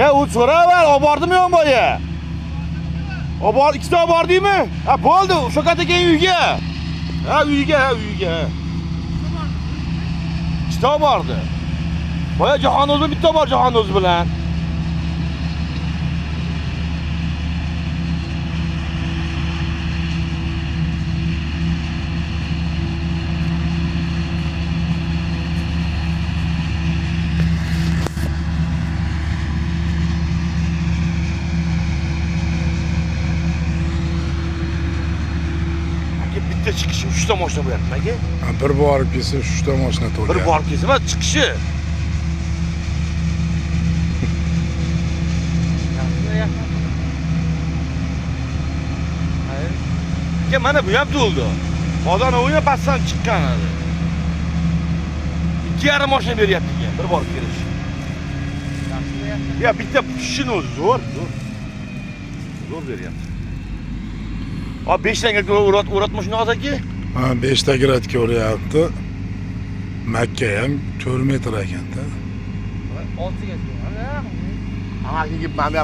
Ya u so'raver, olib bordimmi yo'q boya? Olib bor, ikkita olib bordingmi? Ha, bo'ldi, o'sha yerga keyin uyga. Ha, uyga. Ikkita olib bordi. Boya Jahonozmi bitta bor Jahonoz bilan. Bitta chiqishi 3 ta mashina bo'lyapti, aka. Bir borib kelsa 3 ta mashina to'layapti. Bir borib kelsa, emas, chiqishi. Aka, mana bu ham to'ldi. Bozorni o'yna pastdan chiqqan edi. 2,5 mashina beryapti ekan, bir borib kelish. Ya bitta kishini o'zi zo'r beryapti. Hop 5 tanga o'ratma shuni hozirki? Ha, 5 ta gradga o'rayapti. Makka ham 4 metr ekanda. 6 ga. Ha, mana